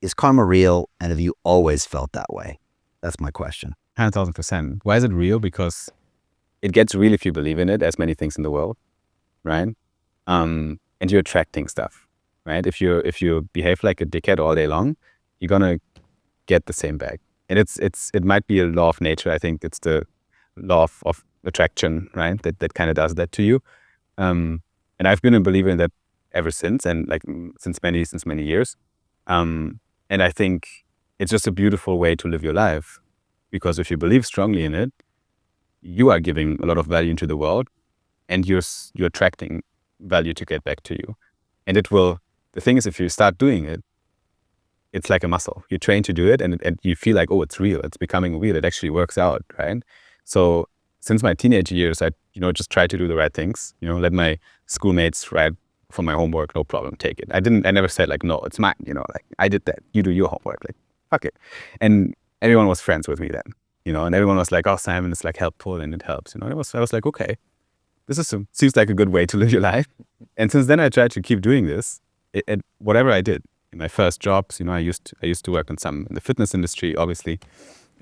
is karma real? And have you always felt that way? That's my question. 100,000%. Why is it real? Because it gets real if you believe in it, as many things in the world, right? And you're attracting stuff, right? If you behave like a dickhead all day long, you're gonna get the same back. And it might be a law of nature. I think it's the law of attraction, right? That kind of does that to you. And I've been a believer in that ever since, and like since many years. And I think it's just a beautiful way to live your life, because if you believe strongly in it, you are giving a lot of value into the world, and you're attracting value to get back to you. And the thing is, if you start doing it, it's like a muscle. You train to do it, and you feel like, oh, it's real. It's becoming real. It actually works out, right? So since my teenage years, I just try to do the right things. Let my schoolmates write for my homework, no problem, take it. I never said like, no, it's mine. Like I did that. You do your homework. Like fuck it. And everyone was friends with me then. And everyone was like, oh, Simon, it's like helpful and it helps. I was like, okay, this seems like a good way to live your life. And since then, I tried to keep doing this. Whatever I did. In my first jobs, I used to work in the fitness industry, obviously.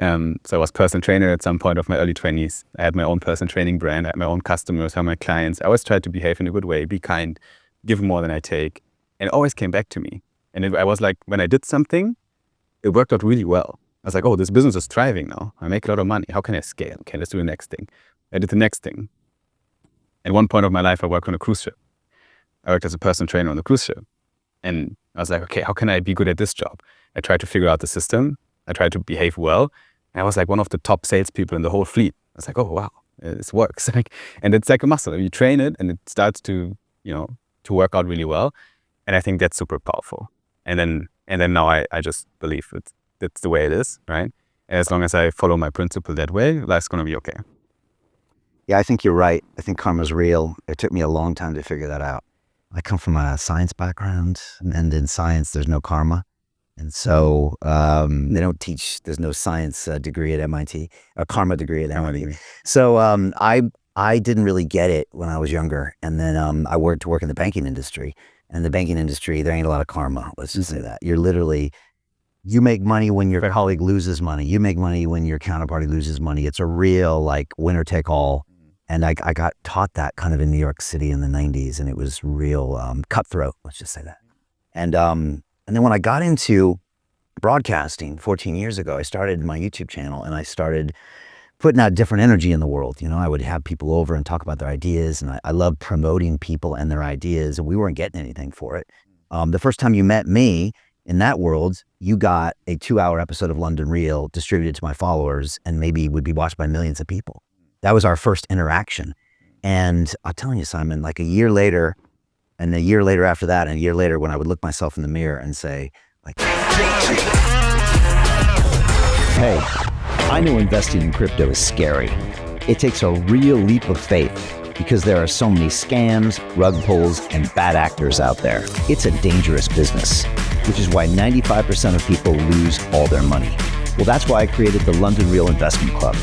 So I was personal trainer at some point of my early 20s. I had my own personal training brand. I had my own customers, I had my clients. I always tried to behave in a good way, be kind, give more than I take. And it always came back to me. And I was like, when I did something, it worked out really well. I was like, oh, this business is thriving now. I make a lot of money. How can I scale? Okay, let's do the next thing. I did the next thing. At one point of my life, I worked on a cruise ship. I worked as a personal trainer on the cruise ship. And I was like, okay, how can I be good at this job? I tried to figure out the system. I tried to behave well. And I was like one of the top salespeople in the whole fleet. I was like, oh, wow, this works. And it's like a muscle. You train it and it starts to work out really well. And I think that's super powerful. And then now I just believe that's the way it is, right? And as long as I follow my principle that way, life's going to be okay. Yeah, I think you're right. I think karma's real. It took me a long time to figure that out. I come from a science background, and in science, there's no karma. And so they don't teach, there's no science degree at MIT, a karma degree at MIT. So I didn't really get it when I was younger. And then I worked in the banking industry. And the banking industry, there ain't a lot of karma. Let's just say that. You make money when your colleague loses money. You make money when your counterparty loses money. It's a real like winner take all. And I got taught that kind of in New York City in the 90s, and it was real cutthroat, let's just say that. And then when I got into broadcasting 14 years ago, I started my YouTube channel, and I started putting out different energy in the world. I would have people over and talk about their ideas, and I love promoting people and their ideas, and we weren't getting anything for it. The first time you met me in that world, you got a 2-hour episode of London Real distributed to my followers, and maybe would be watched by millions of people. That was our first interaction. And I'm telling you, Simon, like a year later, and a year later after that, and a year later when I would look myself in the mirror and say, like, hey, I know investing in crypto is scary. It takes a real leap of faith because there are so many scams, rug pulls, and bad actors out there. It's a dangerous business, which is why 95% of people lose all their money. Well, that's why I created the London Real Investment Club,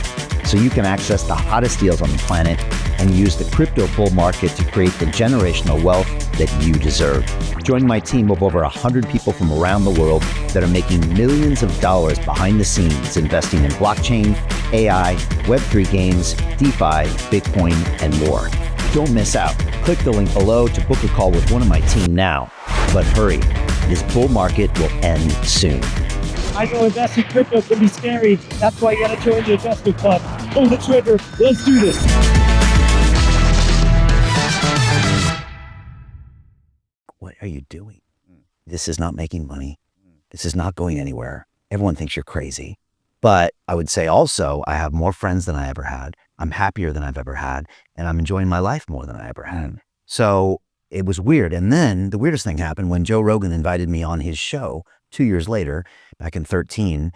so you can access the hottest deals on the planet and use the crypto bull market to create the generational wealth that you deserve. Join my team of over 100 people from around the world that are making millions of dollars behind the scenes investing in blockchain, AI, Web3 games, DeFi, Bitcoin, and more. Don't miss out. Click the link below to book a call with one of my team now. But hurry, this bull market will end soon. I know investing crypto can be scary. That's why you gotta join the investment club. Pull the trigger. Let's do this. What are you doing? This is not making money. This is not going anywhere. Everyone thinks you're crazy. But I would say also, I have more friends than I ever had. I'm happier than I've ever had. And I'm enjoying my life more than I ever had. So it was weird. And then the weirdest thing happened when Joe Rogan invited me on his show 2 years later, back in 2013.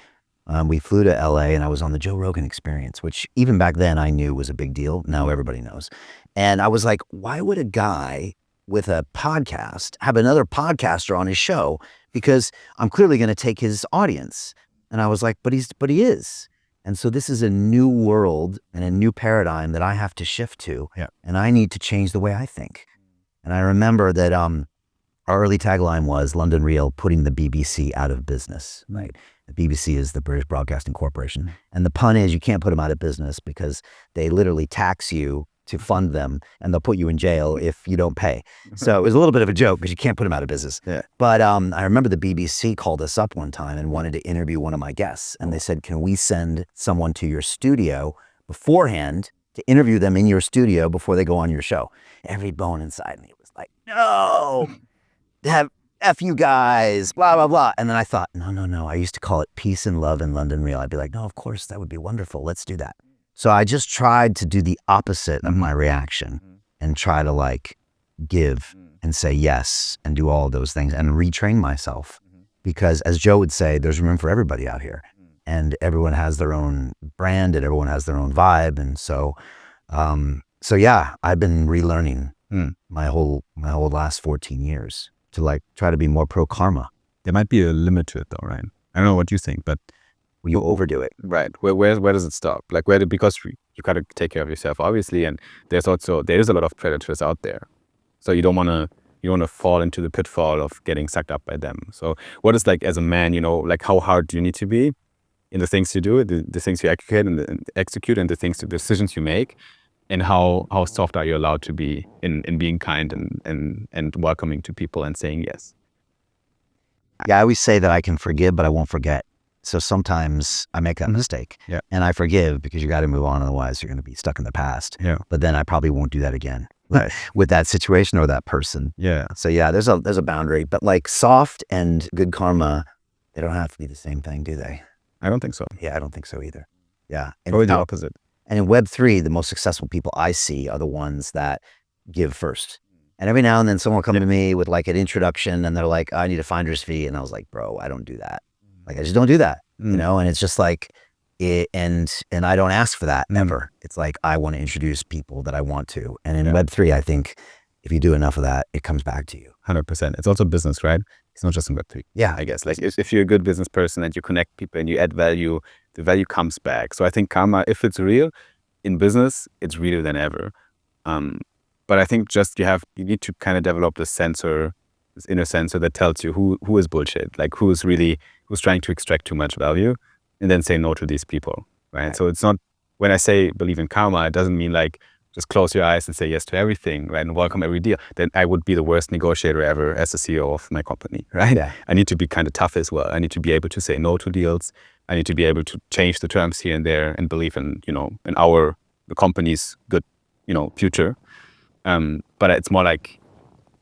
We flew to LA and I was on the Joe Rogan Experience, which even back then I knew was a big deal. Now everybody knows. And I was like, why would a guy with a podcast have another podcaster on his show? Because I'm clearly going to take his audience. And I was like, but he is. And so this is a new world and a new paradigm that I have to shift to. Yeah. And I need to change the way I think. And I remember that our early tagline was London Real, putting the BBC out of business, right? The BBC is the British Broadcasting Corporation. And the pun is you can't put them out of business because they literally tax you to fund them and they'll put you in jail if you don't pay. So it was a little bit of a joke because you can't put them out of business. Yeah. But I remember the BBC called us up one time and wanted to interview one of my guests. And they said, can we send someone to your studio beforehand to interview them in your studio before they go on your show? Every bone inside me was like, no, F you guys, blah, blah, blah. And then I thought, no. I used to call it peace and love in London Real. I'd be like, no, of course, that would be wonderful. Let's do that. So I just tried to do the opposite of my reaction and try to like give and say yes and do all of those things and retrain myself. Because as Joe would say, there's room for everybody out here and everyone has their own brand and everyone has their own vibe. And so yeah, I've been relearning my whole last 14 years to like try to be more pro karma. There might be a limit to it though, right? I don't know what you think, but you overdo it. Right. Where does it stop? Like because you gotta take care of yourself, obviously, and there is a lot of predators out there. So you don't wanna fall into the pitfall of getting sucked up by them. So what is like as a man, like how hard do you need to be in the things you do, the things you execute and the decisions you make, and how soft are you allowed to be in being kind and welcoming to people and saying yes? Yeah, I always say that I can forgive, but I won't forget. So sometimes I make that mistake and I forgive because you got to move on. Otherwise you're going to be stuck in the past. Yeah. But then I probably won't do that again with that situation or that person. Yeah. So yeah, there's a boundary, but like soft and good karma, they don't have to be the same thing, do they? I don't think so. Yeah, I don't think so either. Yeah. Probably the opposite. And in Web3, the most successful people I see are the ones that give first. And every now and then someone will come to me with like an introduction and they're like, I need a finder's fee. And I was like, bro, I don't do that. Like, I just don't do that, and it's just like, and I don't ask for that ever. It's like, I want to introduce people that I want to. And in Web3, I think if you do enough of that, it comes back to you. 100%. It's also business, right? It's not just in Web3. Yeah. I guess like if you're a good business person and you connect people and you add value, the value comes back. So I think karma, if it's real in business, it's realer than ever. But I think just you need to kind of develop this inner sensor that tells you who is bullshit, like who's trying to extract too much value, and then say no to these people, right? So it's not, when I say believe in karma, it doesn't mean like just close your eyes and say yes to everything, right? And welcome every deal. Then I would be the worst negotiator ever as the CEO of my company, right? Yeah. I need to be kind of tough as well. I need to be able to say no to deals. I need to be able to change the terms here and there and believe in, the company's good, future. But it's more like,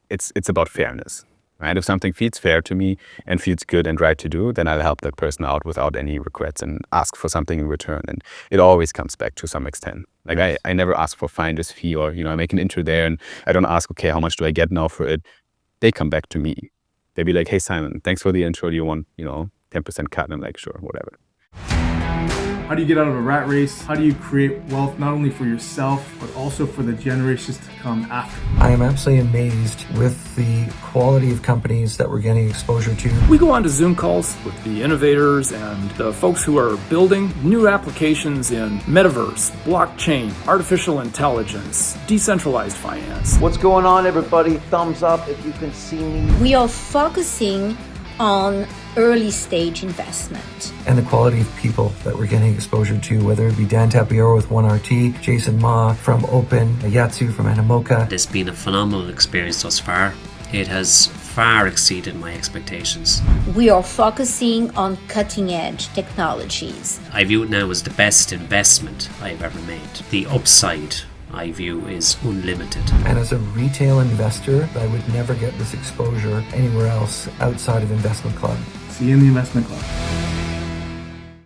it's about fairness, right? If something feels fair to me and feels good and right to do, then I'll help that person out without any regrets and ask for something in return. And it always comes back to some extent. Like I never ask for finder's fee or, I make an intro there and I don't ask, okay, how much do I get now for it? They come back to me. They'd be like, hey, Simon, thanks for the intro. Do you want, 10% cut? And I'm like, sure, whatever. How do you get out of a rat race? How do you create wealth not only for yourself, but also for the generations to come after? I am absolutely amazed with the quality of companies that we're getting exposure to. We go on to Zoom calls with the innovators and the folks who are building new applications in metaverse, blockchain, artificial intelligence, decentralized finance. What's going on, everybody? Thumbs up if you can see me. We are focusing on early stage investment. And the quality of people that we're getting exposure to, whether it be Dan Tapiero with 1RT, Jason Ma from Open, Yatsu from Animoca. It's been a phenomenal experience thus far. It has far exceeded my expectations. We are focusing on cutting edge technologies. I view it now as the best investment I've ever made. The upside I view is unlimited. And as a retail investor, I would never get this exposure anywhere else outside of Investment Club. See you in the Investment Club.